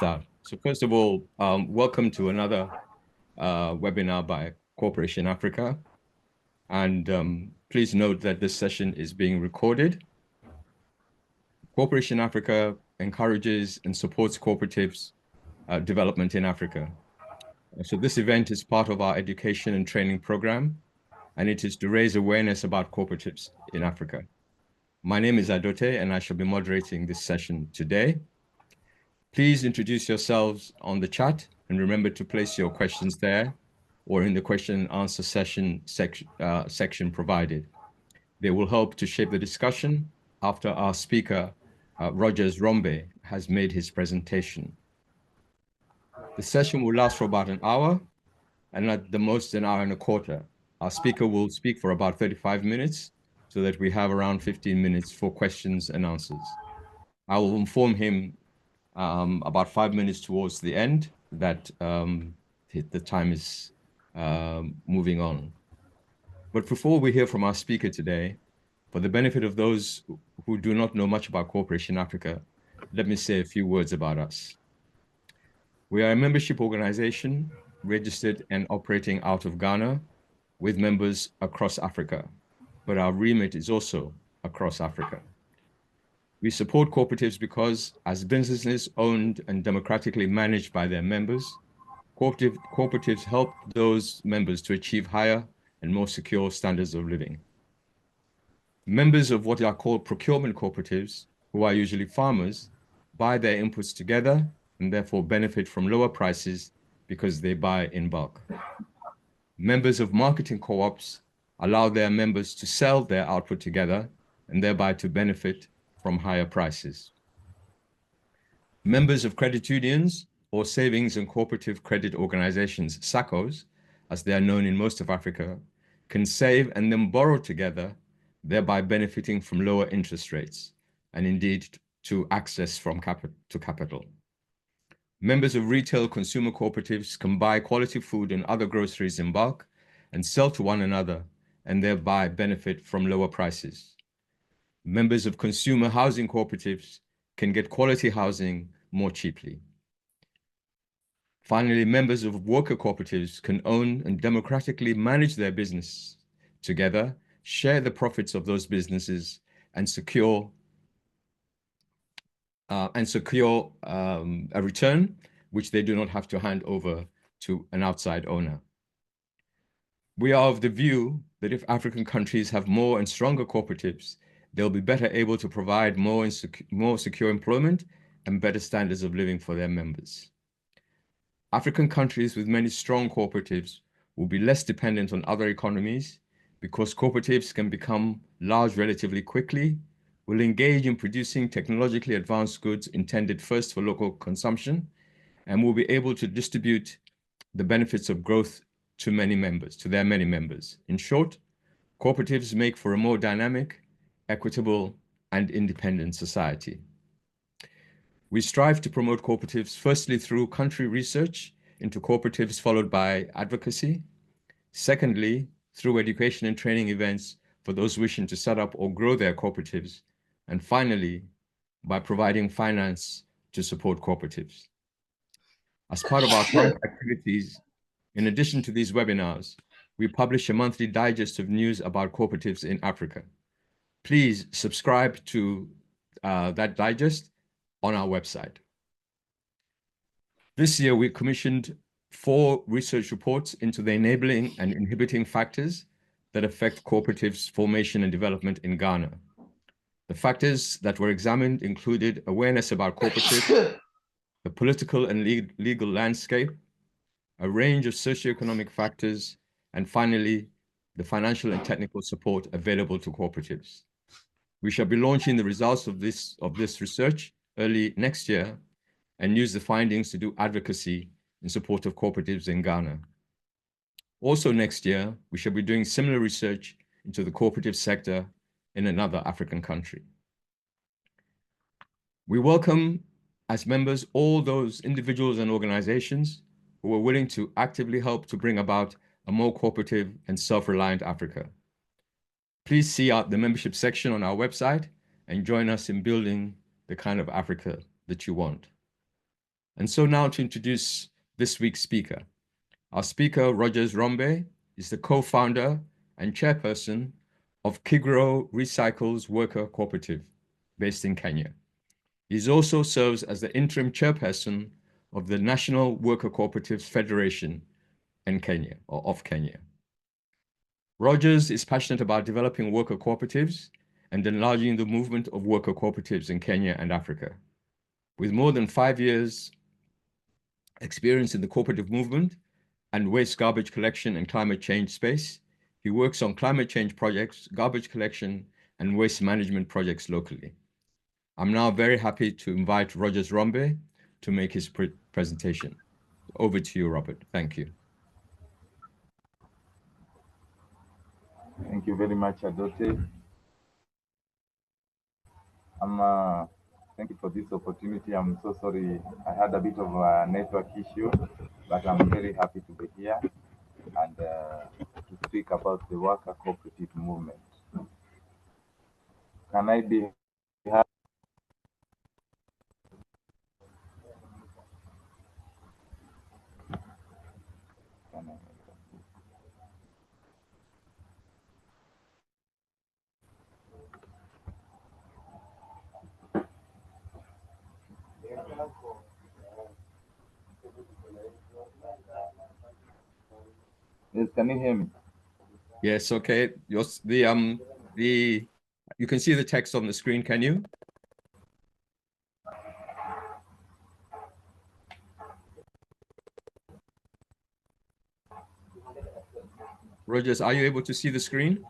Start. So first of all, welcome to another webinar by Cooperation Africa. And please note that this session is being recorded. Cooperation Africa encourages and supports cooperatives development in Africa. So this event is part of our education and training program, and it is to raise awareness about cooperatives in Africa. My name is Adote, and I shall be moderating this session today. Please introduce yourselves on the chat and remember to place your questions there or in the question and answer section provided. They will help to shape the discussion after our speaker, Rogers Rombe, has made his presentation. The session will last for about an hour and at the most an hour and a quarter. Our speaker will speak for about 35 minutes so that we have around 15 minutes for questions and answers. I will inform him about 5 minutes towards the end that the time is moving on. But before we hear from our speaker today, for the benefit of those who do not know much about Cooperation Africa, let me say a few words about us. We are a membership organization registered and operating out of Ghana with members across Africa, but our remit is also across Africa. We support cooperatives because, as businesses owned and democratically managed by their members, cooperatives help those members to achieve higher and more secure standards of living. Members of what are called procurement cooperatives, who are usually farmers, buy their inputs together and therefore benefit from lower prices because they buy in bulk. Members of marketing co-ops allow their members to sell their output together and thereby to benefit from higher prices. Members of credit unions or savings and cooperative credit organizations, SACCOs, as they are known in most of Africa, can save and then borrow together, thereby benefiting from lower interest rates and indeed to access to capital. Members of retail consumer cooperatives can buy quality food and other groceries in bulk and sell to one another and thereby benefit from lower prices. Members of consumer housing cooperatives can get quality housing more cheaply. Finally, members of worker cooperatives can own and democratically manage their business together, share the profits of those businesses, and secure a return which they do not have to hand over to an outside owner. We are of the view that if African countries have more and stronger cooperatives, they'll be better able to provide more secure employment and better standards of living for their members. African countries with many strong cooperatives will be less dependent on other economies because cooperatives can become large relatively quickly, will engage in producing technologically advanced goods intended first for local consumption, and will be able to distribute the benefits of growth to their many members. In short, cooperatives make for a more dynamic, equitable, and independent society. We strive to promote cooperatives firstly through country research into cooperatives followed by advocacy. Secondly, through education and training events for those wishing to set up or grow their cooperatives. And finally, by providing finance to support cooperatives. As part of our current activities, in addition to these webinars, we publish a monthly digest of news about cooperatives in Africa. Please subscribe to that digest on our website. This year, we commissioned 4 research reports into the enabling and inhibiting factors that affect cooperatives' formation and development in Ghana. The factors that were examined included awareness about cooperatives, the political and legal landscape, a range of socioeconomic factors, and finally, the financial and technical support available to cooperatives. We shall be launching the results of this research early next year and use the findings to do advocacy in support of cooperatives in Ghana. Also next year, we shall be doing similar research into the cooperative sector in another African country. We welcome as members all those individuals and organizations who are willing to actively help to bring about a more cooperative and self-reliant Africa. Please see out the membership section on our website and join us in building the kind of Africa that you want. And so now to introduce this week's speaker. Our speaker, Rogers Rombe, is the co-founder and chairperson of Kigro Recyclers Worker Cooperative, based in Kenya. He also serves as the interim chairperson of the National Worker Cooperatives Federation in Kenya, or of Kenya. Rogers is passionate about developing worker cooperatives and enlarging the movement of worker cooperatives in Kenya and Africa. With more than 5 years experience in the cooperative movement and waste garbage collection and climate change space, he works on climate change projects, garbage collection, and waste management projects locally. I'm now very happy to invite Rogers Rombe to make his presentation. Over to you, Robert. Thank you. Thank you very much, Adote. Thank you for this opportunity. I'm so sorry I had a bit of a network issue, but I'm very happy to be here and to speak about the worker cooperative movement. Can I be heard? Yes, can you hear me? Yes, okay. You can see the text on the screen, can you? Rogers, are you able to see the screen?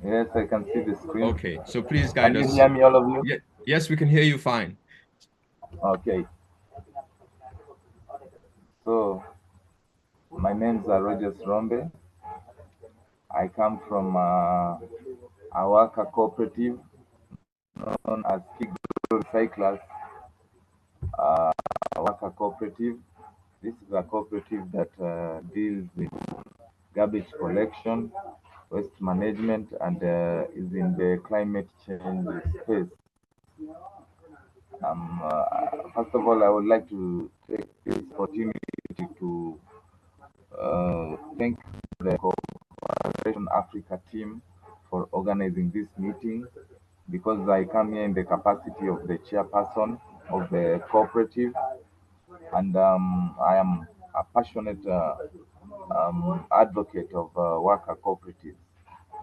Yes, I can see the screen. Okay, so please guide us. Can you hear me, all of you? Yes, we can hear you fine. Okay. So, my name is Rogers Rombe. I come from a worker cooperative known as Kigro Recyclers Worker Cooperative. This is a cooperative that deals with garbage collection, waste management, and is in the climate change space. First of all, I would like to take this opportunity to thank the Cooperation Africa team for organizing this meeting, because I come here in the capacity of the chairperson of the cooperative, and I am a passionate advocate of worker cooperatives,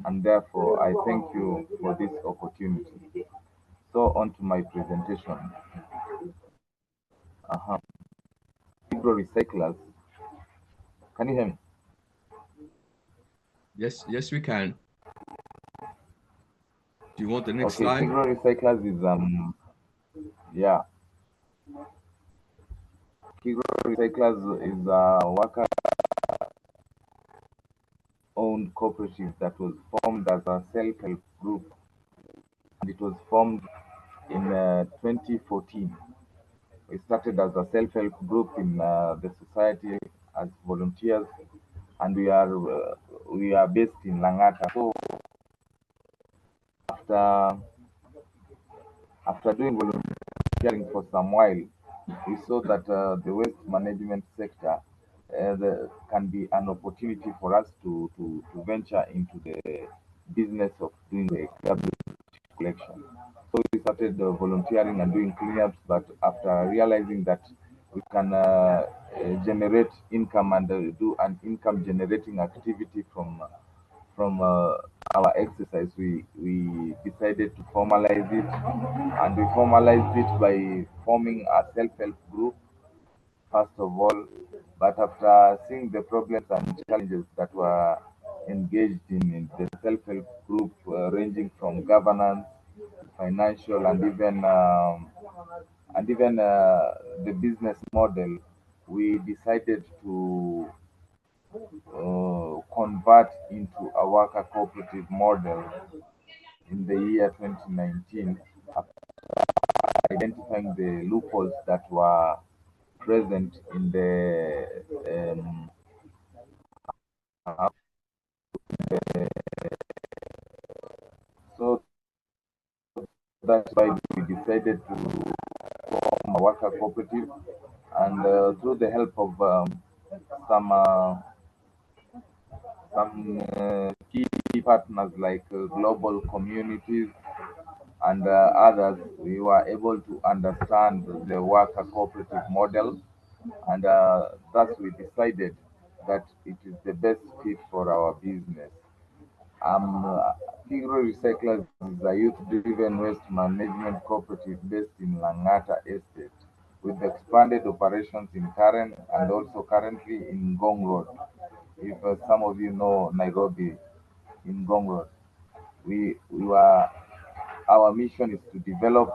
and therefore I thank you for this opportunity. So on to my presentation. Kigro Recyclers. Can you hear me? Yes, we can. Do you want the next Okay, slide? Kigro Recyclers is yeah. Kigro Recyclers is a worker-owned cooperative that was formed as a self-help group, and it was formed in 2014. We started as a self-help group in the society as volunteers, and we are based in Langata. So after doing volunteering for some while, we saw that the waste management sector can be an opportunity for us to venture into the business of doing the garbage collection. So we started volunteering and doing cleanups, but after realizing that we can generate income and do an income generating activity from our exercise, we decided to formalize it, and we formalized it by forming a self-help group first of all. But after seeing the problems and challenges that were engaged in the self-help group, ranging from governance, financial, and even the business model, we decided to convert into a worker cooperative model in the year 2019, identifying the loopholes that were present in the so that's why we decided to form a Worker Cooperative, and through the help of some uh, some key partners like global communities and others, we were able to understand the worker cooperative model, and thus we decided that it is the best fit for our business. Um, Kigro Recyclers is a youth-driven waste management cooperative based in Langata Estate, with expanded operations in Karen and also currently in Gong Road. If some of you know Nairobi, in Gong Road, we were our mission is to develop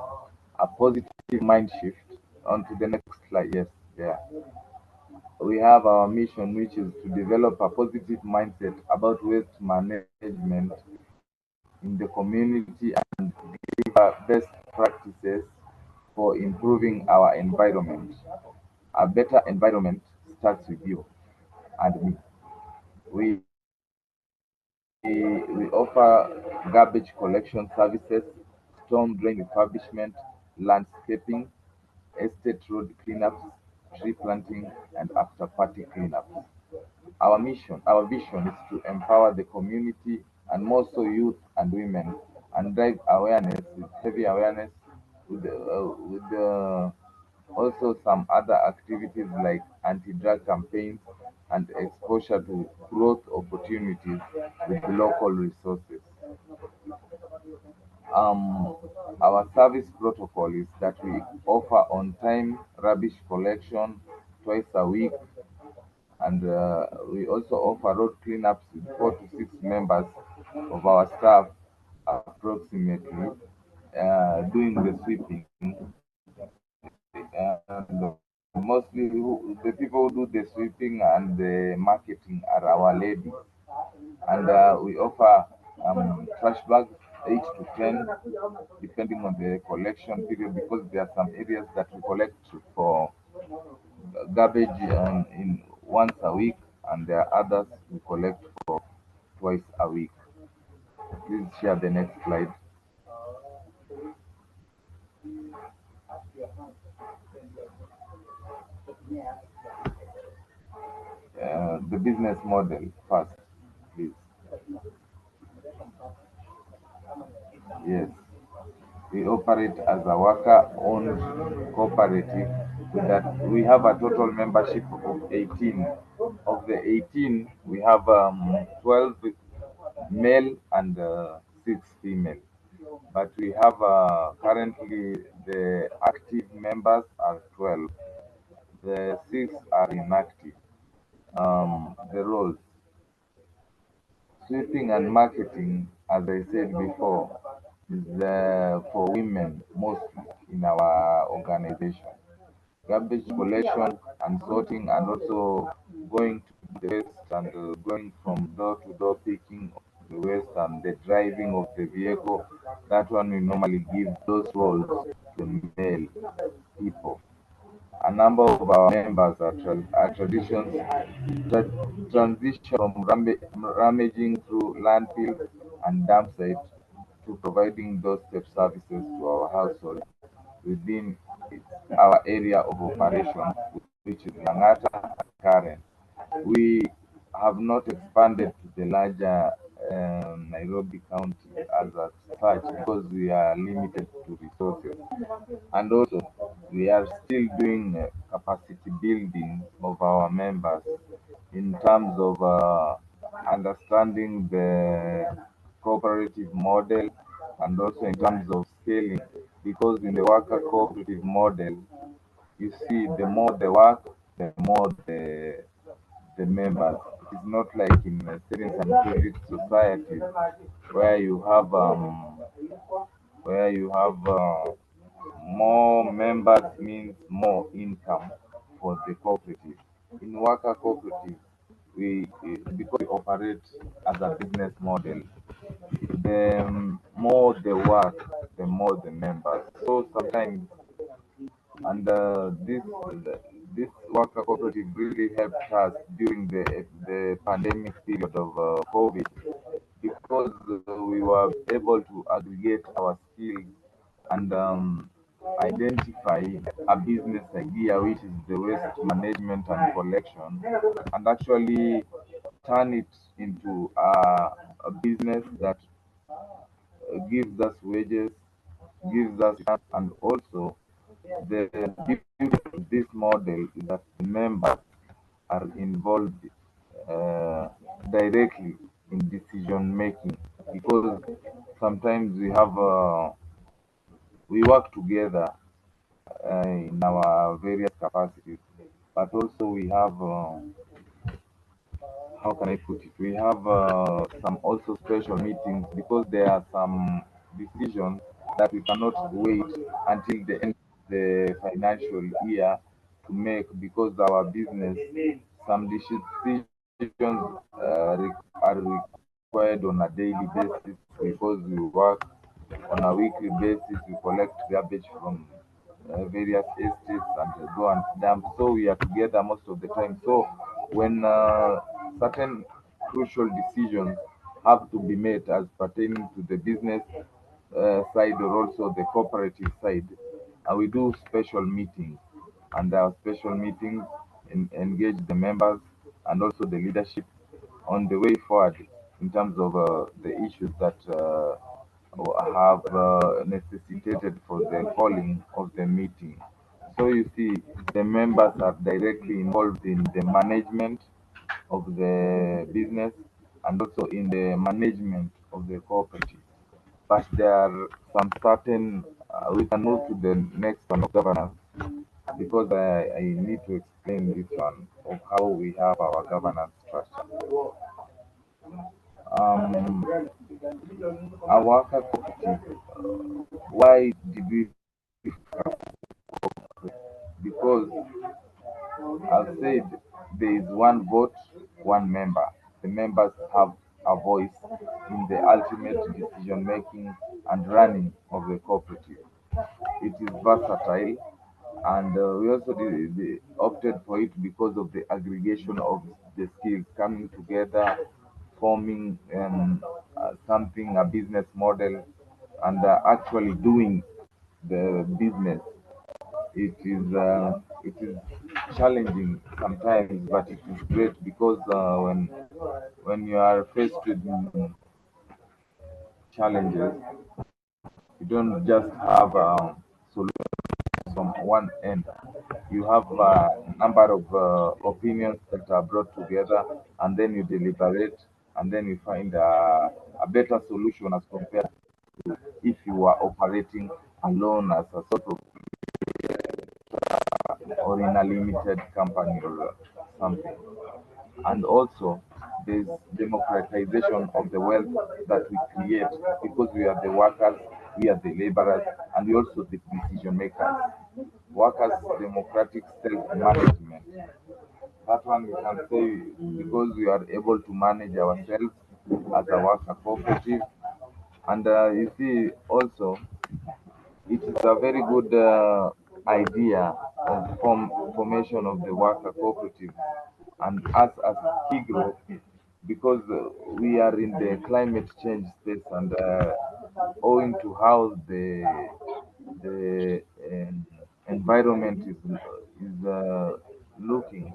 a positive mind shift. On to the next slide. Yes, yeah. We have our mission, which is to develop a positive mindset about waste management in the community and give best practices for improving our environment. A better environment starts with you and me. We offer garbage collection services, storm drain refurbishment, landscaping, estate road cleanups, tree planting, and after party cleanups. Our vision is to empower the community and more so youth and women, and drive awareness with heavy awareness with also some other activities like anti-drug campaigns and exposure to growth opportunities with local resources. Um, our service protocol is that we offer on-time rubbish collection twice a week, and we also offer road cleanups with 4 to 6 members of our staff approximately doing the sweeping. And mostly the people who do the sweeping and the marketing are our ladies. And we offer trash bags 8 to 10 depending on the collection period, because there are some areas that we collect for garbage in once a week, and there are others we collect for twice a week. Please share the next slide. The business model first, please. Yes, we operate as a worker-owned cooperative with that we have a total membership of 18. Of the 18, we have 12 male and 6 female. But we have currently the active members are 12. The 6 are inactive. The roles: sweeping and marketing, as I said before, is for women mostly in our organization. Garbage collection and sorting, and also going to the waste and going from door to door picking of the waste and the driving of the vehicle. That one we normally give those roles to male people. A number of our members are transition from rummaging through landfills and dump sites to providing doorstep services to our household within our area of operation, which is Langata and Karen. We have not expanded to the larger Nairobi County as such, because we are limited to resources. And also, we are still doing capacity building of our members in terms of understanding the cooperative model, and also in terms of scaling, because in the worker cooperative model, you see, the more the work, the more the members. It's not like in savings and credit societies where you have where you have more members means more income for the cooperative. In worker cooperative, because we operate as a business model, the more the work, the more the members. So sometimes, and this worker cooperative really helped us during the pandemic period of COVID, because we were able to aggregate our skills and identify a business idea, which is the waste management and collection, and actually turn it into a business that gives us wages, gives us, and also the beauty of this model is that the members are involved uh, directly in decision making, because sometimes we work together in our various capacities, but also we have how can I put it? We have some also special meetings, because there are some decisions that we cannot wait until the end of the financial year to make, because our business, some decisions are required on a daily basis, because we work on a weekly basis. We collect garbage from various estates and go and dump. So we are together most of the time. So when certain crucial decisions have to be made as pertaining to the business side or also the cooperative side, we do special meetings, and our special meetings engage the members and also the leadership on the way forward in terms of the issues that have necessitated for the calling of the meeting. So you see, the members are directly involved in the management of the business and also in the management of the cooperative. But there are some certain, we can move to the next one of governance, because I need to explain this one of how we have our governance structure. Our worker cooperative, why did we? Because I've said there is one vote, one member. The members have a voice in the ultimate decision making and running of the cooperative. It is versatile, and we also opted for it because of the aggregation of the skills coming together, forming something, a business model, and actually doing the business. It is challenging sometimes, but it is great, because when you are faced with challenges, you don't just have solutions from one end. You have a number of opinions that are brought together, and then you deliberate, and then you find a better solution as compared to if you are operating alone as a sort of, or in a limited company or something. And also, there's democratization of the wealth that we create, because we are the workers, we are the laborers, and we also the decision makers. Workers' democratic self-management. That one we can say, because we are able to manage ourselves as a worker cooperative. And you see, also, it is a very good idea of formation of the worker cooperative, and us as Kigro, because we are in the climate change space, and owing to how the environment is looking,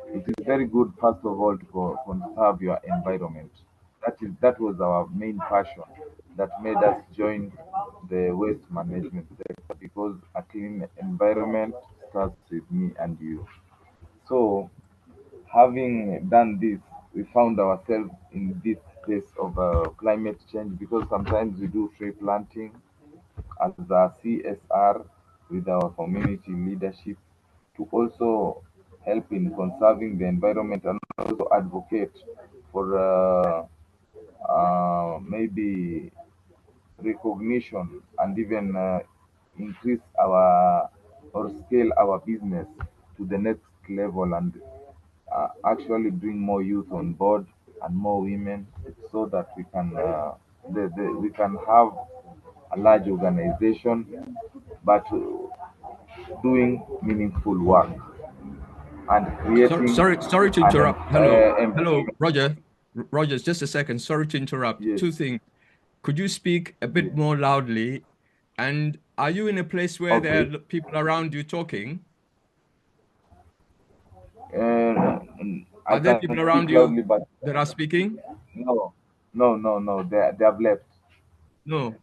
it is very good, first of all, to conserve your environment. That was our main passion that made us join the waste management sector, because a clean environment starts with me and you. So, having done this, we found ourselves in this space of climate change, because sometimes we do tree planting as a CSR with our community leadership, to also help in conserving the environment, and also advocate for maybe recognition, and even increase our or scale our business to the next level, and actually bring more youth on board and more women, so that we can we can have a large organization, but doing meaningful work and creating Sorry to an interrupt. Hello, employment. Roger. Roger, just a second. Sorry to interrupt. Yes. Two things. Could you speak a bit more loudly? And Are you in a place where there Okay. are people around you talking? I Are there can people speak around you loudly, but that are speaking? no, no. They have left. No.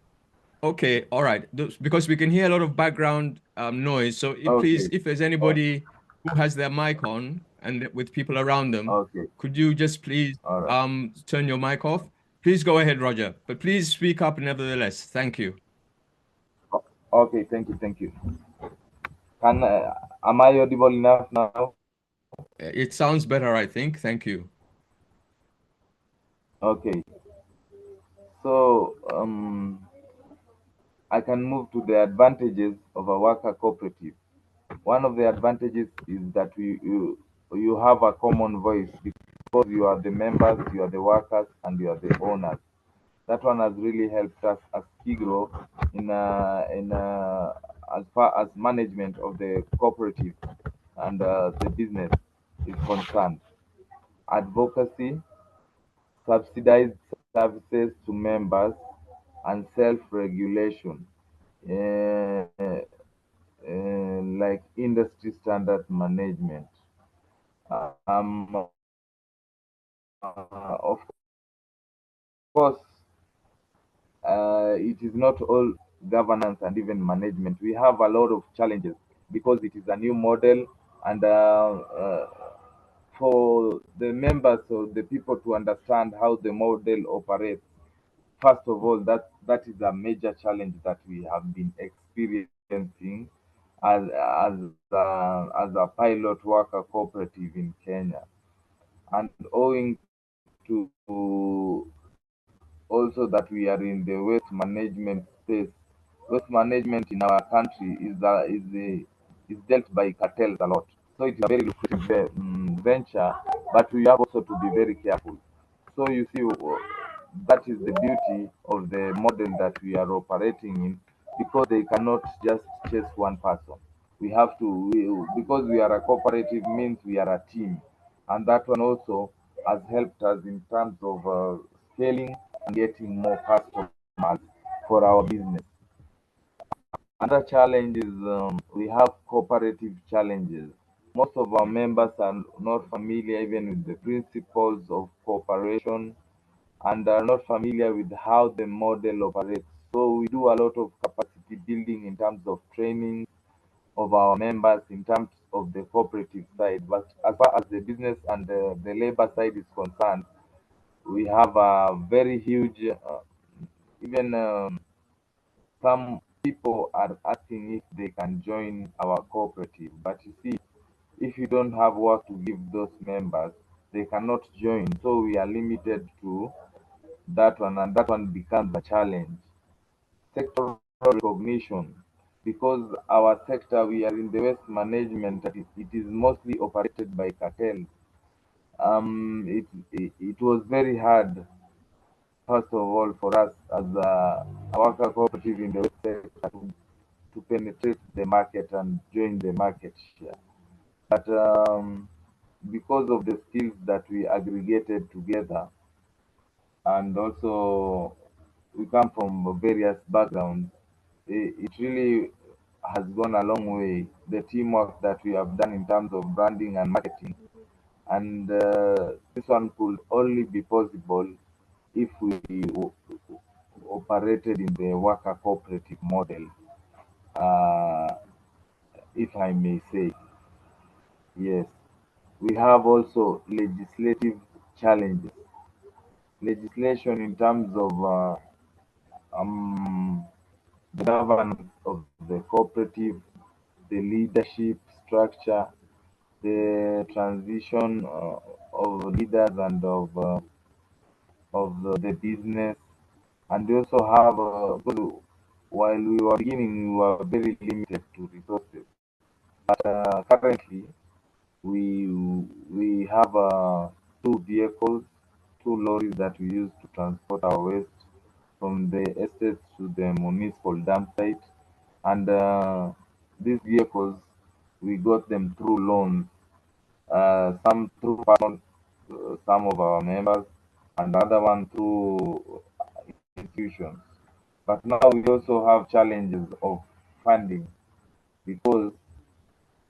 Okay, all right. Because we can hear a lot of background noise. So please, Okay. if there's Oh, anybody who has their mic on and with people around them, okay. could you just please All right. turn your mic off? Please go ahead, Roger. But please speak up nevertheless. Thank you. Okay. Thank you. Thank you. Am I audible enough now? It sounds better, I think. Thank you. Okay. So I can move to the advantages of a worker cooperative. One of the advantages is that you have a common voice because you are the members, you are the workers, and you are the owners. That one has really helped us as Kigro as far as management of the cooperative and the business is concerned. Advocacy, subsidized services to members, and self-regulation, like industry standard management. Of course, it is not all governance and even management. We have a lot of challenges because it is a new model, and for the members or the people to understand how the model operates, first of all, that is a major challenge that we have been experiencing as a pilot worker cooperative in Kenya, and owing to also that we are in the waste management space. Waste management in our country is dealt by cartels a lot. So it's a very lucrative venture, but we have also to be very careful. So you see, that is the beauty of the model that we are operating in, because they cannot just chase one person. We have to, because we are a cooperative means we are a team, and that one also has helped us in terms of scaling and getting more customers for our business. Another challenge is we have cooperative challenges. Most of our members are not familiar even with the principles of cooperation and are not familiar with how the model operates. So we do a lot of capacity building in terms of training of our members in terms of the cooperative side. But as far as the business and the labor side is concerned, we have a very huge, even some people are asking if they can join our cooperative. But you see, if you don't have work to give those members, they cannot join. So we are limited to that one, and that one becomes a challenge. Sectoral recognition, because our sector, we are in the waste management, and it is mostly operated by cartels. It was very hard, first of all, for us as a worker cooperative in the waste sector to penetrate the market and join the market share. But because of the skills that we aggregated together, and also we come from various backgrounds, it really has gone a long way. The teamwork that we have done in terms of branding and marketing, and this one could only be possible if we operated in the worker cooperative model, uh, if I may say. Yes, we have also legislative challenges. Legislation in terms of um, the governance of the cooperative, the leadership structure, the transition of leaders and of the business, and we also have because while we were beginning, we were very limited to resources. But currently, we we have two vehicles, two lorries that we use to transport our waste from the estates to the municipal dump site, and these vehicles we got them through loans, some through some of our members, and other one through institutions. But now we also have challenges of funding, because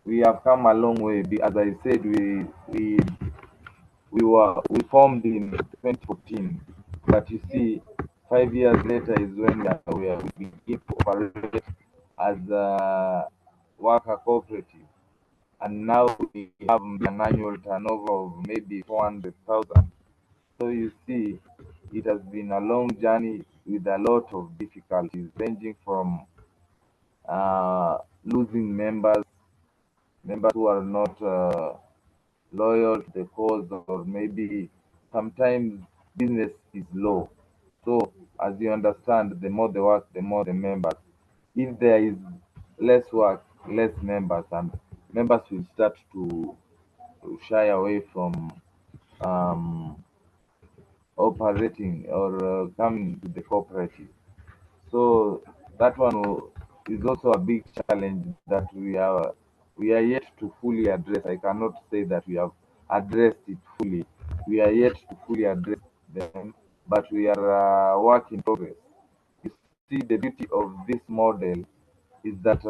we have come a long way. As I said, we formed in 2014, but you see, 5 years later is when we begin to operate as a worker cooperative, and now we have an annual turnover of maybe 400,000. So you see, it has been a long journey with a lot of difficulties, ranging from losing members who are not loyal to the cause, or maybe sometimes business is low. So as you understand, the more the work, the more the members. If there is less work, less members, and members will start to shy away from um, operating or coming to the cooperative. So that is also a big challenge that we are yet to fully address. I cannot say that we have addressed it fully. We are yet to fully address them, but we are work in progress. You see, the beauty of this model is that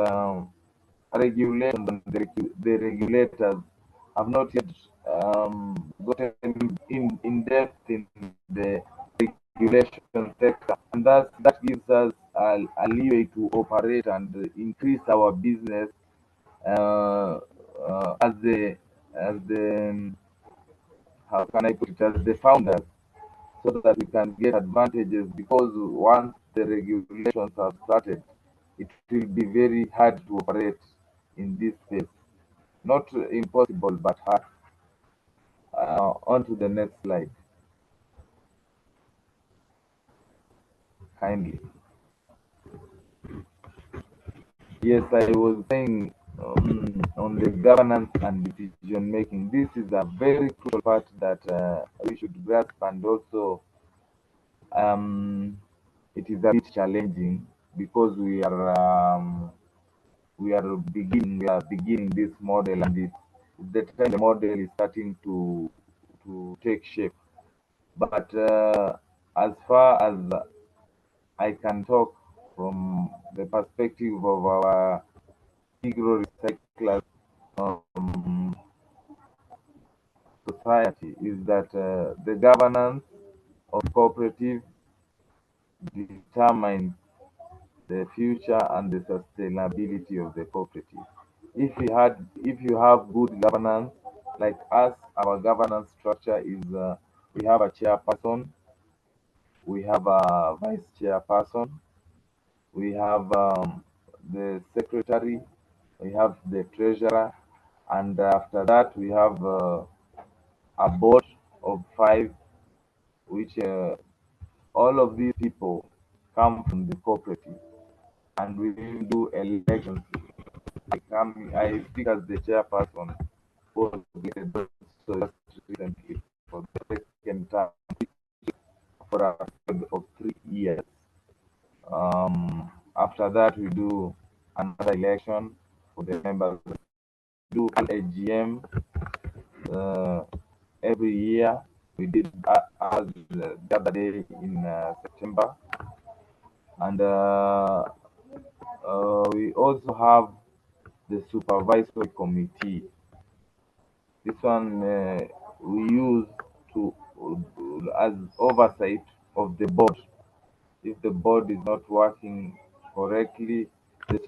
regulations and the regulators have not yet gotten in depth in the regulation sector, and that gives us a leeway to operate and increase our business uh, as the how can I put it, as the founders, so that we can get advantages, because once the regulations are started, it will be very hard to operate in this space. Not impossible, but hard. On to the next slide, kindly. Yes, I was saying on the governance and decision making. This is a very crucial part that we should grasp, and also um, it is a bit challenging, because we are beginning this model, and it's the time the model is starting to take shape. But as far as I can talk from the perspective of our Kigro Recyclers um, society, is that the governance of cooperative determines the future and the sustainability of the cooperative. If you have good governance, like us, our governance structure is we have a chairperson, we have a vice chairperson, we have the secretary, we have the treasurer, and after that we have a board of five, which all of these people come from the cooperative, and we will do elections. I speak as the chairperson, who was elected also just recently for the second term for a period of 3 years. After that, we do another election for the members. Do an AGM uh, every year. We did as the other day in September, and we also have the supervisory committee. This one we use to as oversight of the board. If the board is not working correctly, the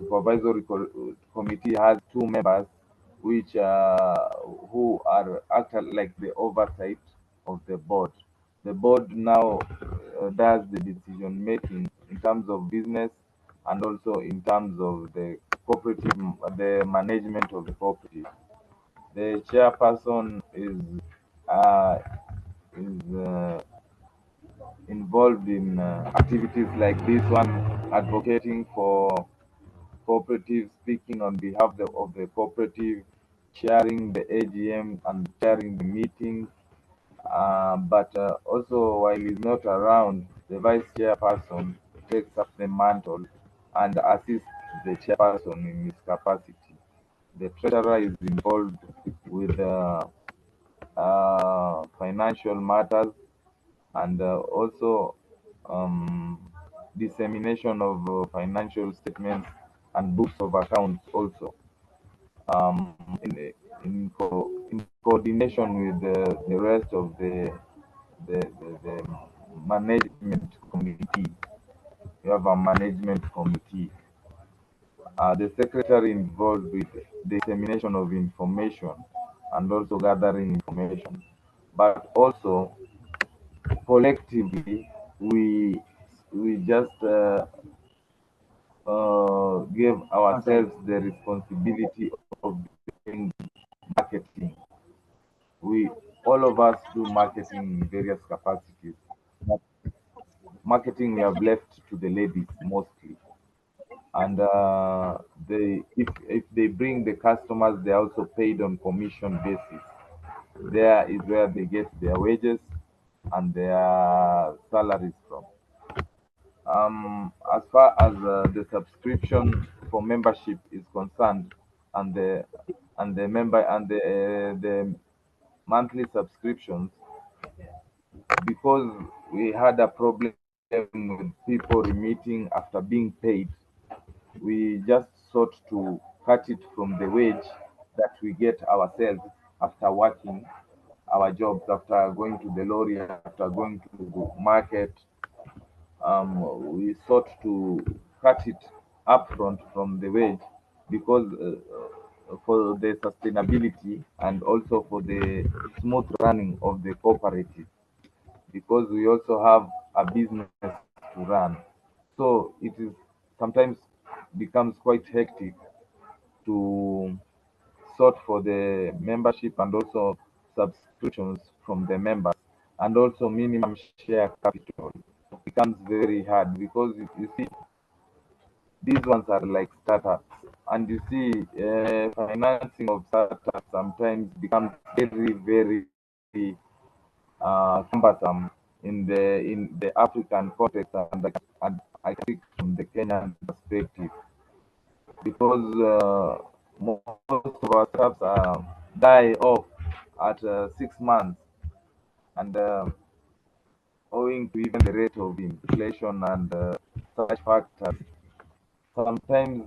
committee has two members, which who are actually like the oversight of the board. The board now does the decision making in terms of business, and also in terms of the cooperative, the management of the cooperative. The chairperson uh, is involved in activities like this one, advocating for cooperatives, speaking on behalf of the cooperative, chairing the AGM and chairing the meetings. But also, while he's not around, the vice chairperson takes up the mantle and assists the chairperson in his capacity. The treasurer is involved with financial matters, and also um, dissemination of financial statements and books of accounts also, um, in, in coordination with the rest of the management committee. You have a management committee. The secretary involved with dissemination of information and also gathering information. But also collectively, we just give ourselves the responsibility of doing marketing. We all of us do marketing in various capacities. But marketing we have left to the ladies mostly, and they if they bring the customers, they are also paid on commission basis. There is where they get their wages and their salaries from. As far as the subscription for membership is concerned, and the member and the monthly subscriptions, because we had a problem with people remitting after being paid, we just sought to cut it from the wage that we get ourselves after working our jobs, after going to the lorry, after going to the market. We sought to cut it upfront from the wage because for the sustainability and also for the smooth running of the cooperative, because we also have a business to run. So it is sometimes becomes quite hectic to sort for the membership and also subscriptions from the members, and also minimum share capital becomes very hard because you see these ones are like startups, and you see financing of startups sometimes becomes very cumbersome in the African context, and I think from the Kenyan perspective, because most of our startups die off at 6 months, and owing to even the rate of inflation and such factors, sometimes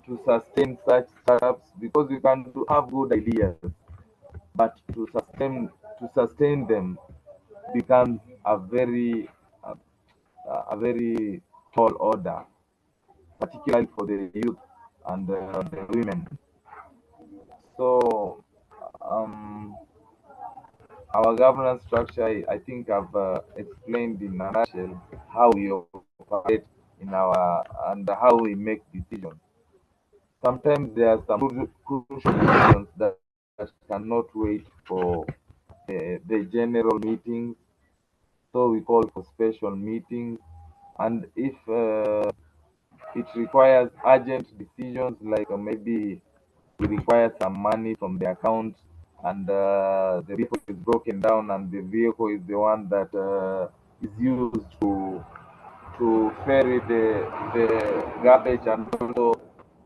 to sustain such startups, because you can have good ideas, but to sustain them becomes uh, a very tall order, particularly for the youth and the women. So our governance structure, I think I've explained in a nutshell how we operate in our and how we make decisions. Sometimes there are some crucial decisions that cannot wait for the general meetings, so we call for special meetings. And if it requires urgent decisions, like maybe we require some money from the account, and the vehicle is broken down, and the vehicle is the one that is used to ferry the garbage, and also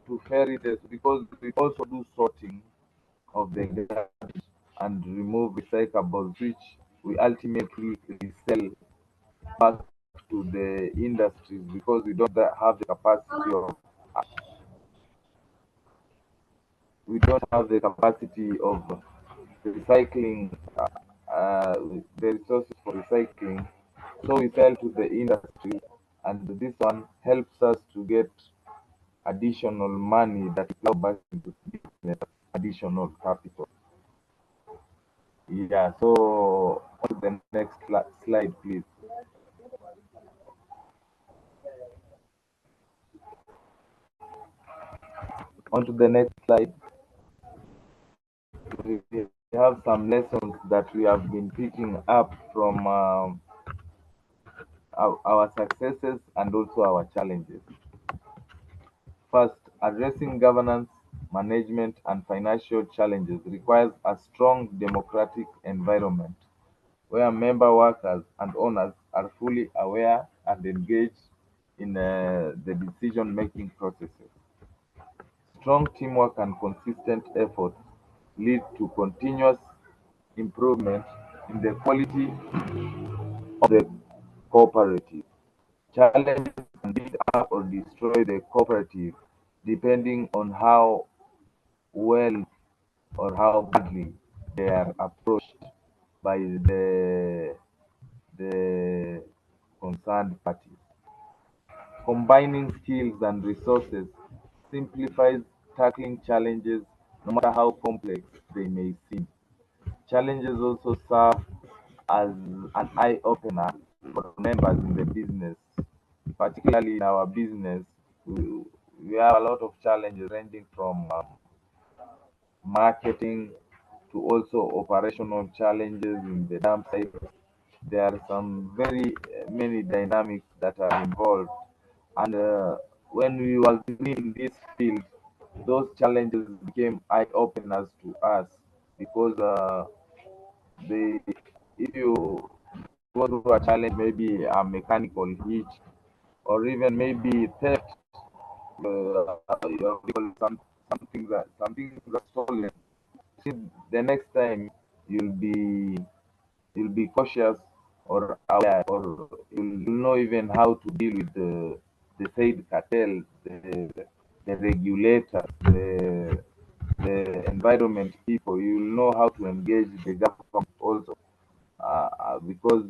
to ferry this, because we also do sorting of the garbage and remove recyclables, which we ultimately resell back to the industries, because we don't have the capacity of recycling uh, the resources for recycling. So we sell to the industry, and this one helps us to get additional money that we plow back into business, additional capital. Yeah, so on to the next slide, please. On to the next slide. We have some lessons that we have been picking up from our successes and also our challenges. First, addressing governance, management, and financial challenges requires a strong democratic environment where member workers and owners are fully aware and engaged in the decision-making processes. Strong teamwork and consistent effort lead to continuous improvement in the quality of the cooperative. Challenges can build up or destroy the cooperative depending on how well or how badly they are approached by the concerned parties. Combining skills and resources simplifies tackling challenges no matter how complex they may seem. Challenges also serve as an eye opener for members in the business, particularly in our business. We, we have a lot of challenges ranging from marketing to also operational challenges in the dam site. There are some very many dynamics that are involved, and when we were in this field, those challenges became eye openers to us because they, if you go through a challenge, maybe a mechanical hitch or even maybe theft, something that's stolen. See, the next time you'll be you'll be cautious or aware, or you'll know even how to deal with the said cartel, the regulators, the environment people. You'll know how to engage the government also, because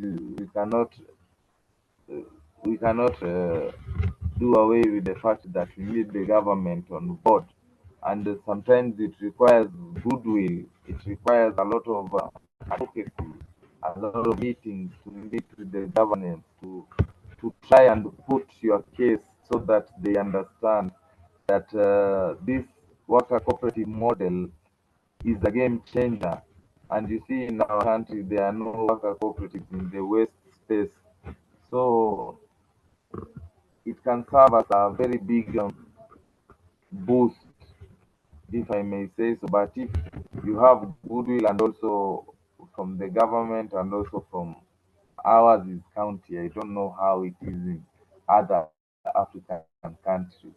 we cannot do away with the fact that we need the government on board, and sometimes it requires goodwill. It requires a lot of advocacy, a lot of meetings to meet with the government to try and put your case so that they understand that this worker cooperative model is a game changer. And you see, in our country, there are no worker cooperatives in the West space. So it can serve as a very big boost, if I may say so. But if you have goodwill and also from the government and also from ours is county, I don't know how it is in other African countries,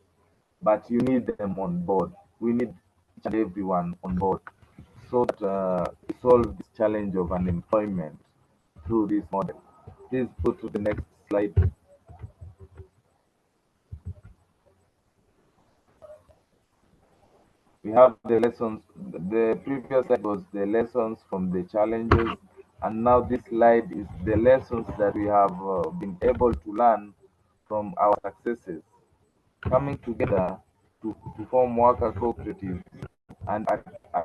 but you need them on board. We need each and everyone on board so that we solve this challenge of unemployment through this model. Please go to the next slide. We have the lessons. The previous slide was the lessons from the challenges, and now this slide is the lessons that we have been able to learn from our successes. Coming together to form worker cooperatives and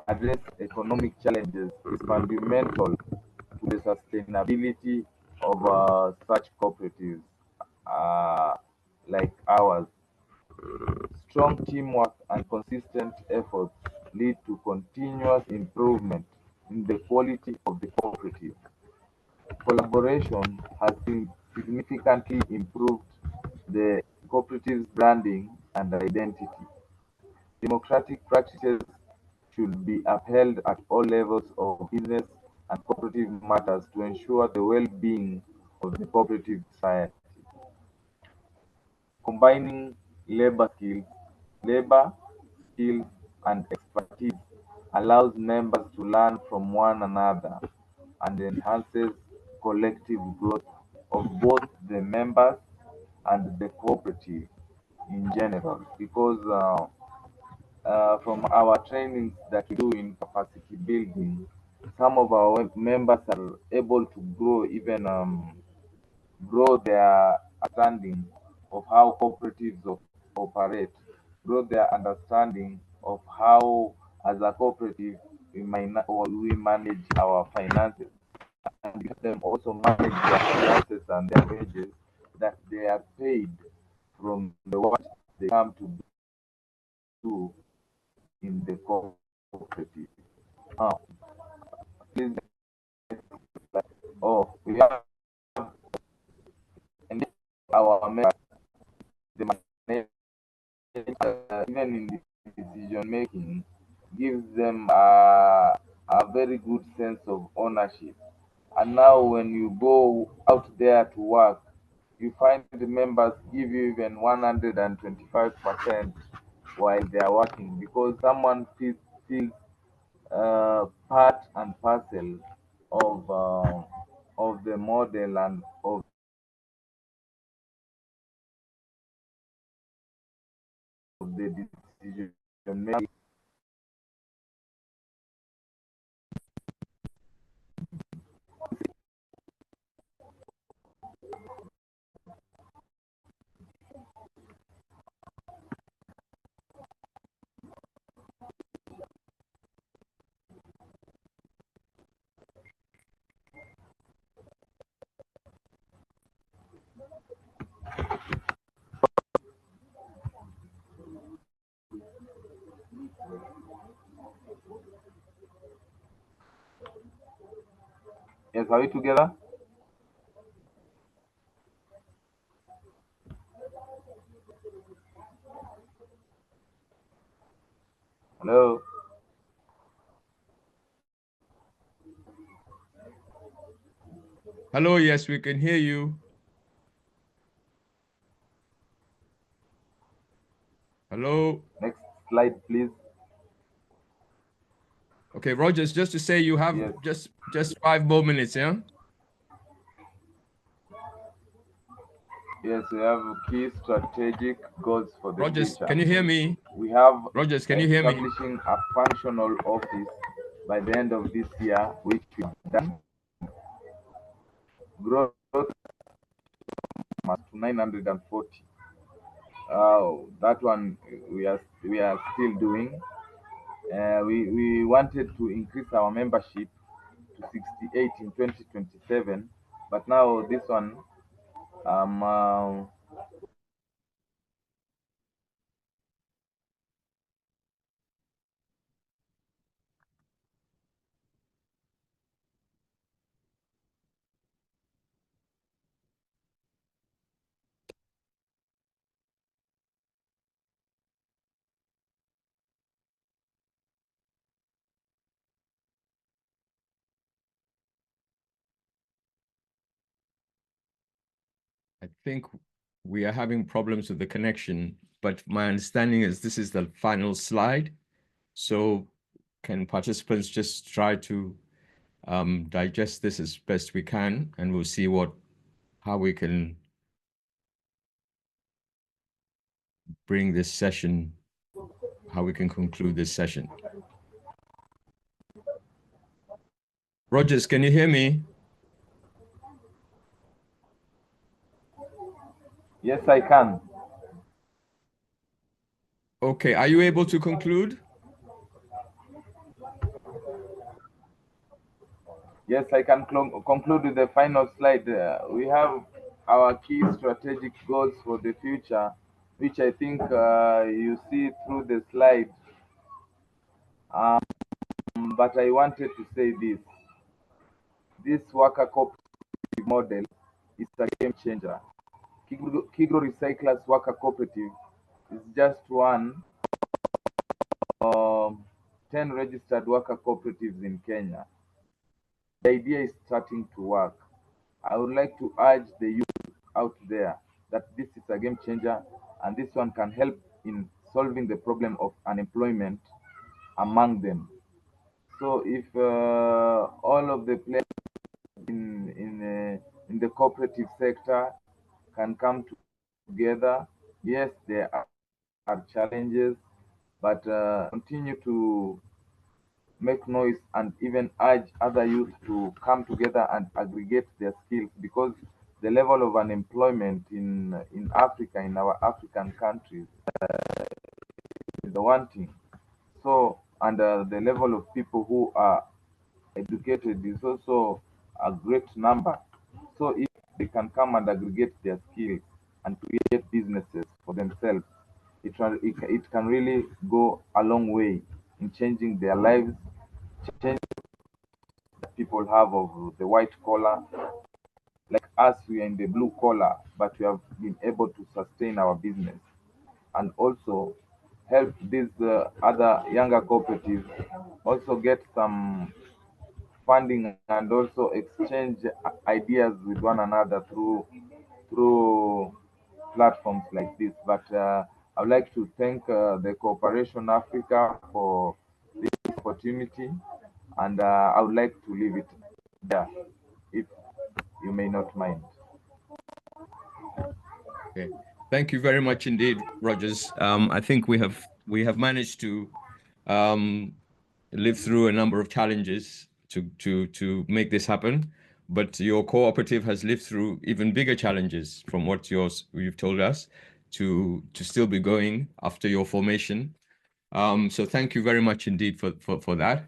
address economic challenges is fundamental to the sustainability of such cooperatives uh, like ours. Strong teamwork and consistent efforts lead to continuous improvement in the quality of the cooperative. Collaboration has significantly improved the cooperative's branding and identity. Democratic practices should be upheld at all levels of business and cooperative matters to ensure the well-being of the cooperative society. Combining labor skills and expertise allows members to learn from one another and enhances collective growth of both the members and the cooperative in general. Because from our trainings that we do in capacity building, some of our members are able to grow their understanding of how cooperatives operate, grow their understanding of how, as a cooperative, we manage our finances, and let them also manage their finances and their wages that they are paid from the work they come to do in the cooperative. Now, please, we have and our members, the even in the decision making, gives them a very good sense of ownership. And now, when you go out there to work, you find the members give you even 125% while they are working because someone feels part and parcel of the model and of the decision making. Yes, are we together? Hello? Hello, yes, we can hear you. Hello. Next slide, please. Okay, Rogers, just to say you have Yes. just 5 more minutes, yeah? Yes, we have key strategic goals for the Rogers, future. can you hear me? We have Rogers, can you hear me? establishing a functional office by the end of this year, which we've done. Growth to 940. That one we are still doing. We wanted to increase our membership to 68 in 2027, but now this one um, I think we are having problems with the connection, but my understanding is this is the final slide. So can participants just try to digest this as best we can, and we'll see how we can bring this session, how we can conclude this session. Rogers, can you hear me? yes, I can. Okay, are you able to conclude? Yes, I can conclude with the final slide. We have our key strategic goals for the future, which I think you see through the slide. Um, but I wanted to say this: this worker cooperative model is a game changer. Kigro Recyclers Worker Cooperative is just one of 10 registered worker cooperatives in Kenya. The idea is starting to work. I would like to urge the youth out there that this is a game changer and this one can help in solving the problem of unemployment among them. So if all of the players in the cooperative sector can come together, yes, there are challenges, but continue to make noise and even urge other youth to come together and aggregate their skills, because the level of unemployment in Africa, in our African countries, is the one thing. So, and the level of people who are educated is also a great number. So, if they can come and aggregate their skills and create businesses for themselves, it can really go a long way in changing their lives, change that people have of the white collar. Like us, we are in the blue collar, but we have been able to sustain our business and also help these other younger cooperatives also get some funding and also exchange ideas with one another through platforms like this. But I would like to thank the Cooperation Africa for this opportunity, and I would like to leave it there, if you may not mind. Okay. Thank you very much indeed, Rogers. I think we have managed to um, live through a number of challenges to make this happen. But your cooperative has lived through even bigger challenges from what you've told us to still be going after your formation. So thank you very much indeed for that.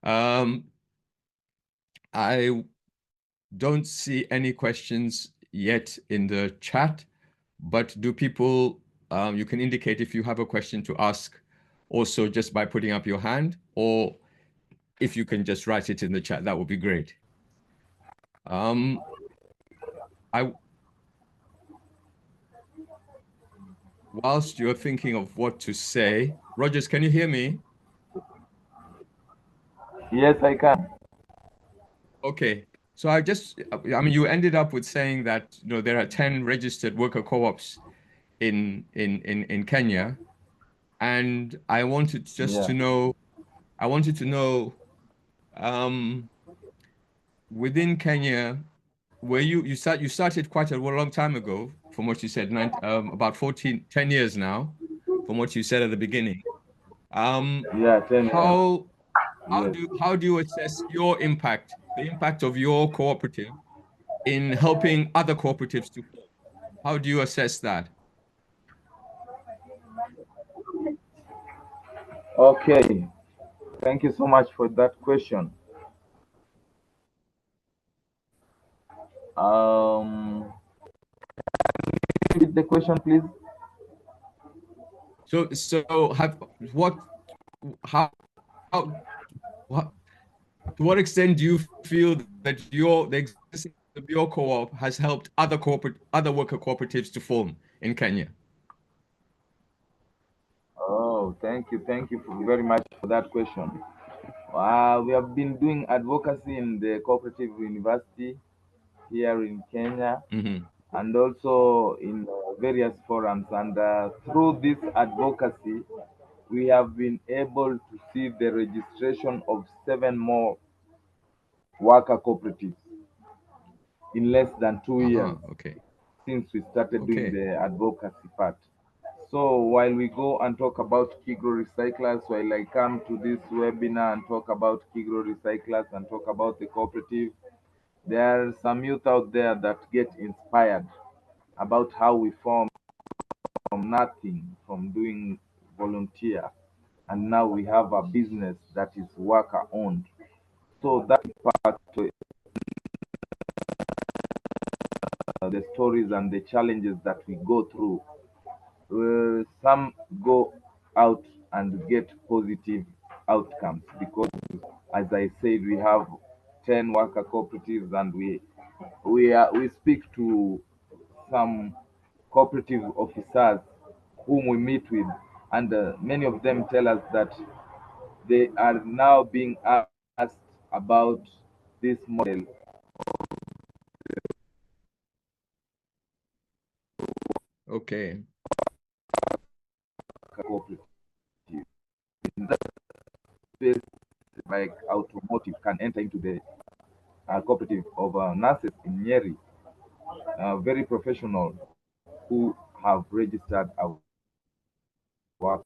Um, I don't see any questions yet in the chat, but do people, you can indicate if you have a question to ask also just by putting up your hand, or if you can just write it in the chat, that would be great. Um, I, whilst you're thinking of what to say, Rogers, can you hear me? Yes, I can. Okay. So I mean, you ended up with saying that, there are 10 registered worker co-ops in Kenya. And I wanted just Yeah. to know, I wanted to know, um, within Kenya, you started quite a long time ago, from what you said, about 10 years now, from what you said at the beginning. Yeah, 10 years. How Yes. how do you assess your impact, the impact of your cooperative in helping other cooperatives to form? How do you assess that? Okay. Thank you so much for that question. Um, repeat the question, please. So have what how what to what extent do you feel that the existence of your co-op has helped other worker cooperatives to form in Kenya? Oh, thank you very much for that question. We have been doing advocacy in the cooperative university here in Kenya, Hmm. and also in various forums. And through this advocacy, we have been able to see the registration of 7 more worker cooperatives in less than 2 years Okay. since we started doing Okay. the advocacy part. So while we go and talk about Kigro Recyclers, while I come to this webinar and talk about Kigro Recyclers and talk about the cooperative, there are some youth out there that get inspired about how we form from nothing, from doing volunteer, and now we have a business that is worker owned. So that part of the stories and the challenges that we go through. Some go out and get positive outcomes because, as I said, we have 10 worker cooperatives, and we speak to some cooperative officers whom we meet with, and many of them tell us that they are now being asked about this model Okay. cooperative. In that space, like automotive can enter into the cooperative of nurses in Nyeri, very professional, who have registered a worker.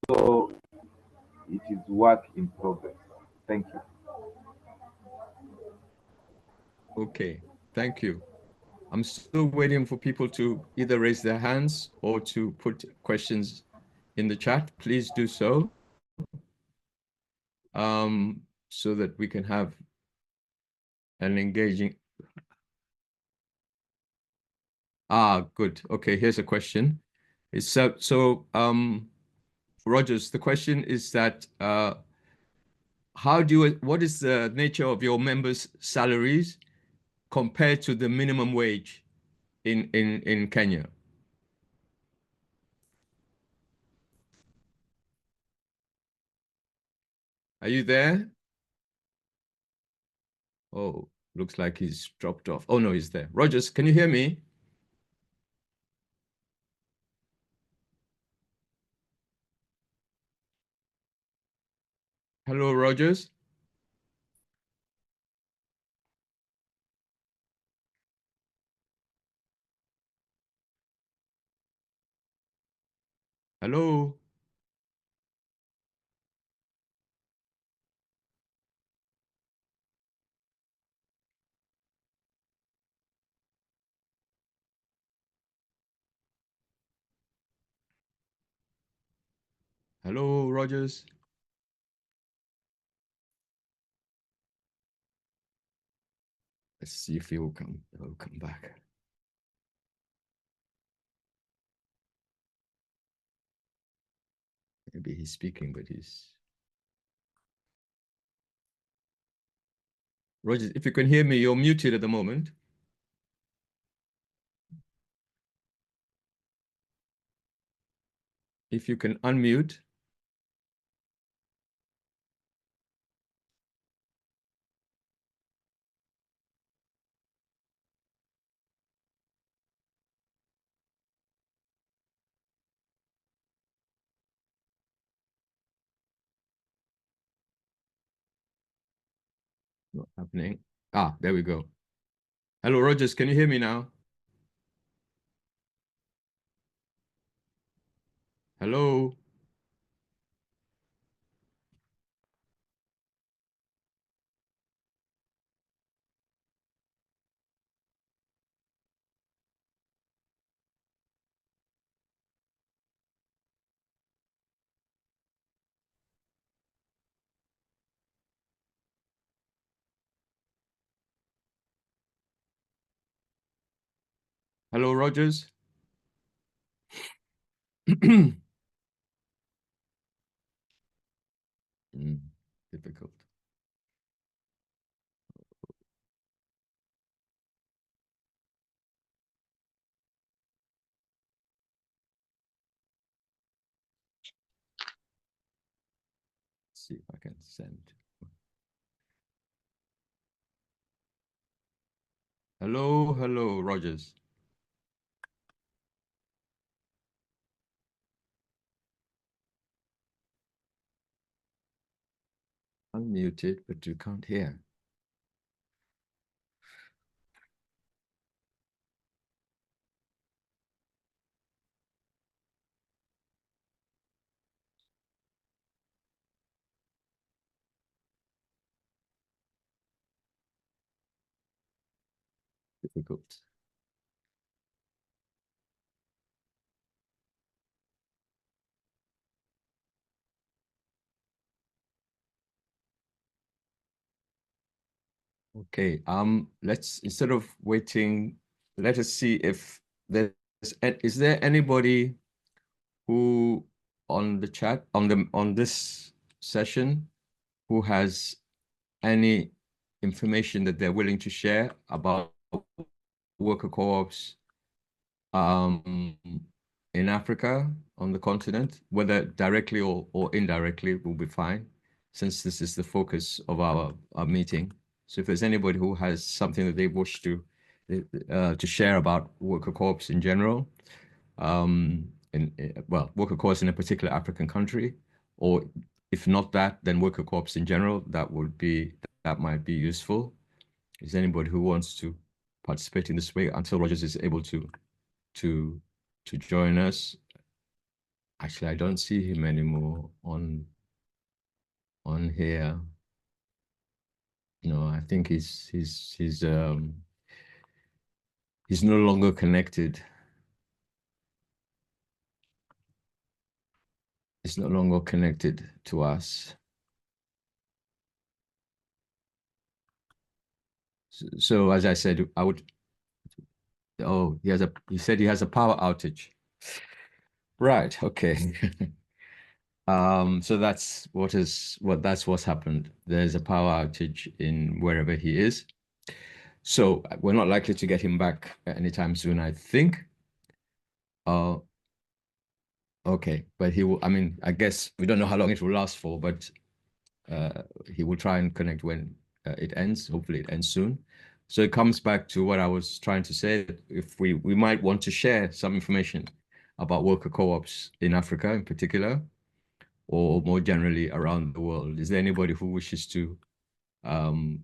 So it is work in progress. Thank you. Okay. Thank you. I'm still waiting for people to either raise their hands or to put questions in the chat. Please do so, so that we can have an engaging. Good. Okay, here's a question. Rogers, the question is that what is the nature of your members' salaries compared to the minimum wage in Kenya? Are you there? Oh, looks like he's dropped off. Oh no, he's there. Rogers, can you hear me? Hello, Rogers. Hello. Hello, Rogers. Let's see if he'll come back. Maybe he's speaking, but he's Rogers, if you can hear me, you're muted at the moment. If you can unmute. Not happening. Ah, there we go. Hello, Rogers. Can you hear me now? Hello. Hello, Rogers. Difficult. Let's see if I can send. Hello, hello, Rogers. Unmuted, but you can't hear. Difficult. Okay, let's instead of waiting, let us see if there's is there anybody who on the chat on this session who has any information that they're willing to share about worker co-ops um, in Africa, on the continent, whether directly or indirectly will be fine, since this is the focus of our meeting. So if there's anybody who has something that they wish to share about worker co-ops in general, well, worker co-ops in a particular African country, or if not that, then worker co-ops in general, that might be useful. Is anybody who wants to participate in this way until Rogers is able to to join us? Actually, I don't see him anymore on here. No, I think he's no longer connected. He's no longer connected to us. So as I said, I would. Oh, he said he has a power outage. Right. Okay. So that's what's happened. There's a power outage in wherever he is. So we're not likely to get him back anytime soon, I think. Uh, okay, but he will. I mean, I guess we don't know how long it will last for, but he will try and connect when it ends. Hopefully, it ends soon. So it comes back to what I was trying to say. If we might want to share some information about worker co-ops in Africa, in particular, or more generally around the world. Is there anybody who wishes to um,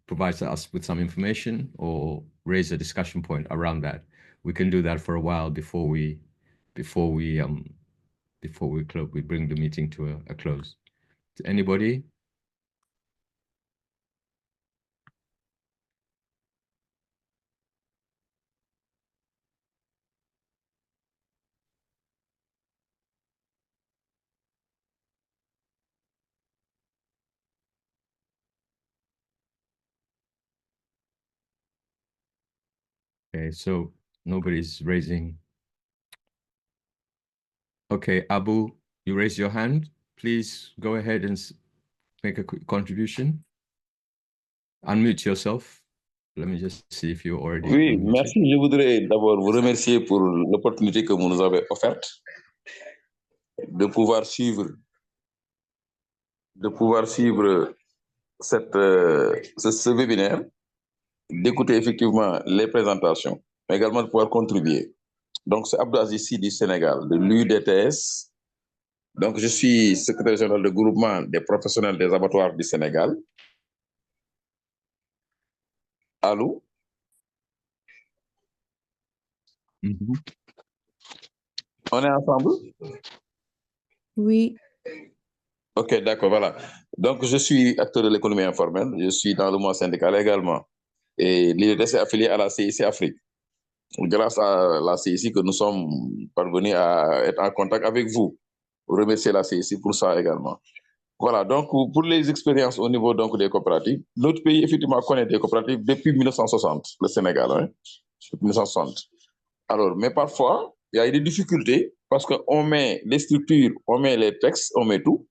provide us with some information or raise a discussion point around that? We can do that for a while before we before we bring the meeting to a close. Anybody? Okay, so nobody's raising. Okay, Abu, you raise your hand. Please go ahead and make a quick contribution. Unmute yourself. Let me just see if you're already Oui, unmuted. merci. Je voudrais d'abord vous remercier pour l'opportunité que vous nous avez offerte de pouvoir suivre ce webinaire, d'écouter effectivement les présentations, mais également de pouvoir contribuer. Donc, c'est Abdou Aziz Sy du Sénégal, de l'UDTS. Donc, je suis secrétaire général du groupement des professionnels des abattoirs du Sénégal. Allô? On est ensemble? Oui. Ok, d'accord, voilà. Donc, je suis acteur de l'économie informelle. Je suis dans le mouvement syndical également. Et l'IDTS est affilié à la CIC Afrique. Grâce à la CIC que nous sommes parvenus à être en contact avec vous. Vous remercier la CIC pour ça également. Voilà, donc pour les expériences au niveau donc, des coopératives, notre pays effectivement connaît des coopératives depuis 1960, le Sénégal, hein, depuis 1960. Alors, mais parfois, il y a des difficultés parce qu'on met les structures, on met les textes, on met tout,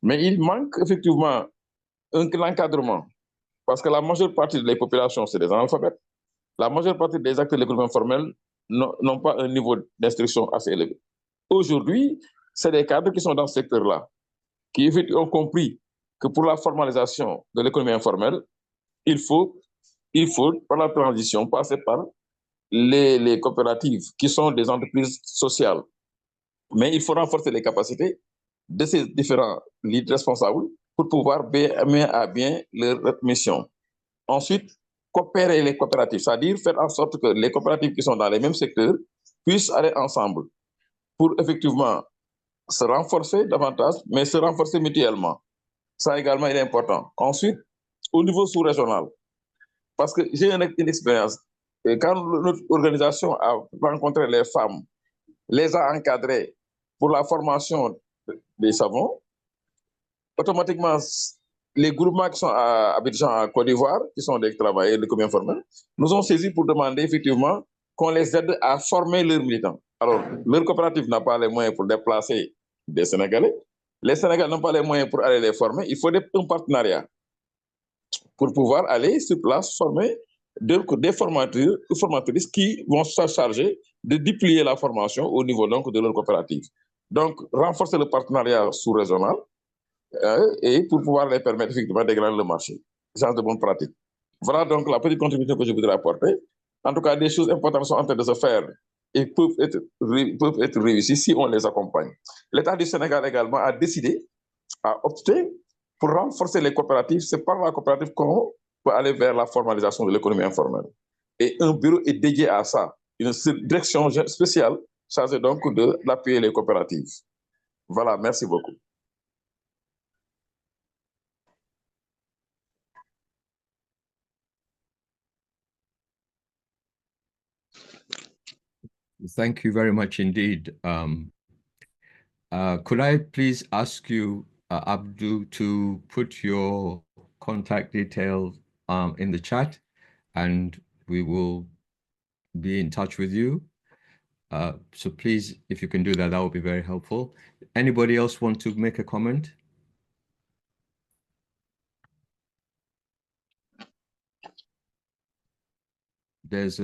mais il manque effectivement un encadrement parce que la majeure partie des populations, c'est des analphabètes. La majeure partie des acteurs de l'économie informelle n'ont pas un niveau d'instruction assez élevé. Aujourd'hui, c'est des cadres qui sont dans ce secteur-là, qui ont compris que pour la formalisation de l'économie informelle, il faut, par la transition, passer par les coopératives, qui sont des entreprises sociales. Mais il faut renforcer les capacités de ces différents leads responsables pour pouvoir mener à bien leur mission. Ensuite, coopérer les coopératives, c'est-à-dire faire en sorte que les coopératives qui sont dans les mêmes secteurs puissent aller ensemble pour effectivement se renforcer davantage, mais se renforcer mutuellement. Ça également est important. Ensuite, au niveau sous-régional, parce que j'ai une expérience, et quand notre organisation a rencontré les femmes, les a encadrées pour la formation des savons, automatiquement, les groupements qui sont à Abidjan, à Côte d'Ivoire, qui sont des travailleurs de l'économie informelle, nous ont saisis pour demander effectivement qu'on les aide à former leurs militants. Alors, leur coopérative n'a pas les moyens pour déplacer des Sénégalais. Les Sénégalais n'ont pas les moyens pour aller les former. Il faut un partenariat pour pouvoir aller sur place former des formatrices qui vont se charger de déployer la formation au niveau donc, de leur coopérative. Donc, renforcer le partenariat sous-régional et pour pouvoir les permettre effectivement d'agrandir le marché. Genre de bonnes pratiques. Voilà donc la petite contribution que je voudrais apporter. En tout cas, des choses importantes sont en train de se faire et peuvent être réussies si on les accompagne. L'État du Sénégal également a décidé, a opté pour renforcer les coopératives. C'est par la coopérative qu'on peut aller vers la formalisation de l'économie informelle. Et un bureau est dédié à ça, une direction spéciale chargée donc d'appuyer les coopératives. Voilà, merci beaucoup. Thank you very much indeed. Could I please ask you, Abdu, to put your contact details in the chat, and we will be in touch with you. So please, if you can do that, that would be very helpful. Anybody else want to make a comment? There's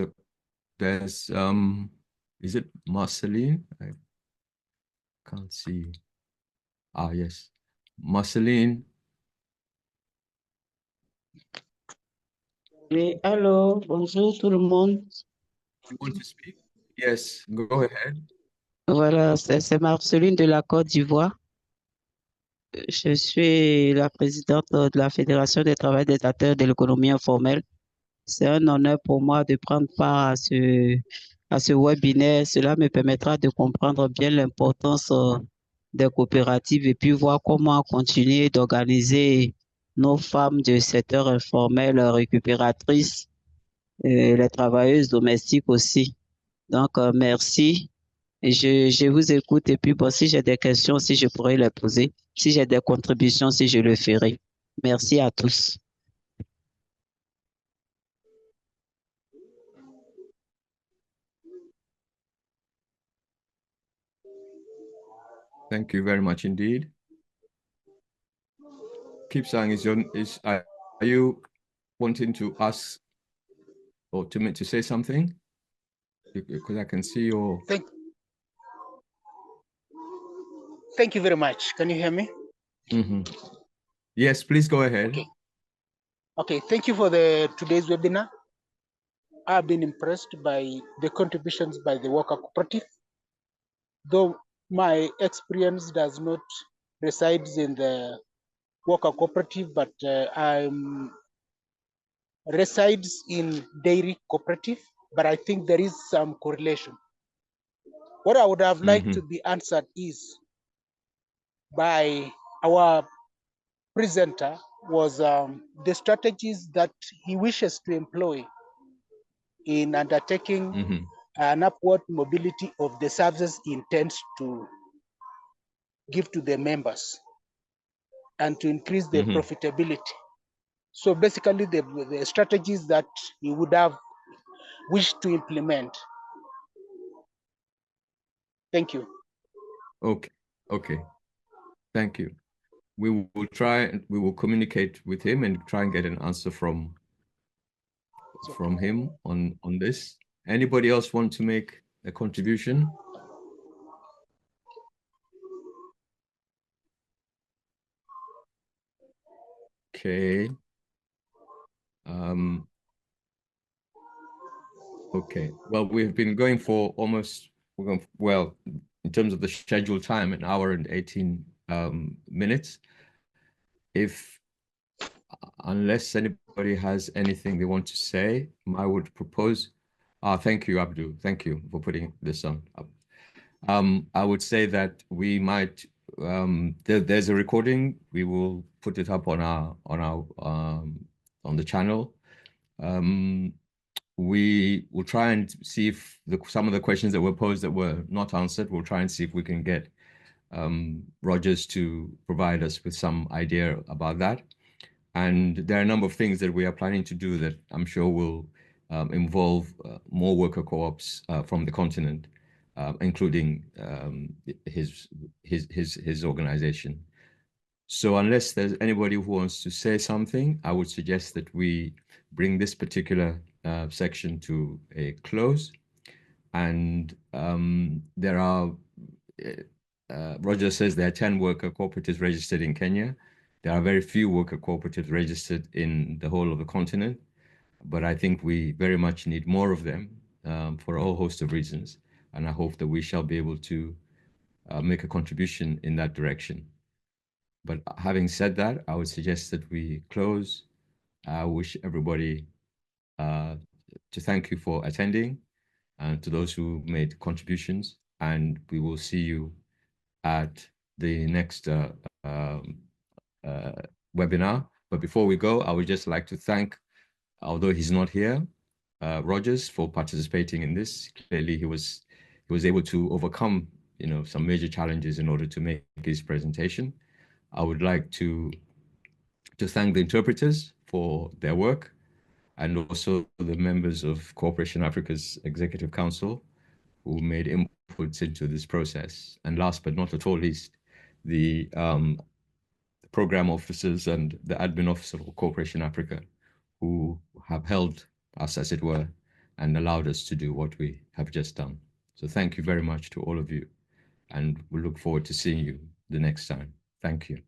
is it Marceline? I can't see. Ah, yes. Marceline. Oui, allô, bonjour tout le monde. You want to speak? Yes, go ahead. Voilà, c'est Marceline de la Côte d'Ivoire. Je suis la présidente de la Fédération des travailleurs des acteurs de l'économie informelle. C'est un honneur pour moi de prendre part à ce webinaire. Cela me permettra de comprendre bien l'importance des coopératives et puis voir comment continuer d'organiser nos femmes du secteur informel récupératrices, les travailleuses domestiques aussi. Donc, merci. Je vous écoute et puis bon, si j'ai des questions, si je pourrais les poser. Si j'ai des contributions, si je le ferai. Merci à tous. Thank you very much indeed. Kipsang, are you wanting to ask or to say something? Because I can see your... Thank you very much. Can you hear me? Mm-hmm. Yes, please go ahead. Okay, thank you for today's webinar. I've been impressed by the contributions by the worker cooperative. Though my experience does not resides in the worker cooperative, but I'm resides in dairy cooperative, but I think there is some correlation. What I would have liked to be answered is by our presenter was the strategies that he wishes to employ in undertaking an upward mobility of the services he intends to give to the members and to increase the profitability. So basically the strategies that he would have wished to implement. Thank you. Okay. Thank you. We will communicate with him and try and get an answer from him on this. Anybody else want to make a contribution? Okay. Okay. Well, we've been going for almost, in terms of the scheduled time, 1 hour and 18 minutes. Unless anybody has anything they want to say, I would propose. Thank you, Abdul. Thank you for putting this on. I would say that we might. There's a recording. We will put it up on the channel. We will try and see if some of the questions that were posed that were not answered. We'll try and see if we can get Rogers to provide us with some idea about that. And there are a number of things that we are planning to do that I'm sure will involve more worker co-ops from the continent, including his organization. So unless there's anybody who wants to say something, I would suggest that we bring this particular section to a close. And there are, Roger says there are 10 worker cooperatives registered in Kenya. There are very few worker cooperatives registered in the whole of the continent, but I think we very much need more of them for a whole host of reasons. And I hope that we shall be able to make a contribution in that direction. But having said that, I would suggest that we close. I wish everybody to thank you for attending and to those who made contributions. And we will see you at the next webinar. But before we go, I would just like to thank, although he's not here, Rogers for participating in this. Clearly, he was able to overcome, some major challenges in order to make his presentation. I would like to thank the interpreters for their work, and also the members of Cooperation Africa's Executive Council who made inputs into this process. And last but not at all least, the program officers and the admin officer of Cooperation Africa who have held us, as it were, and allowed us to do what we have just done. So thank you very much to all of you, and we look forward to seeing you the next time. Thank you.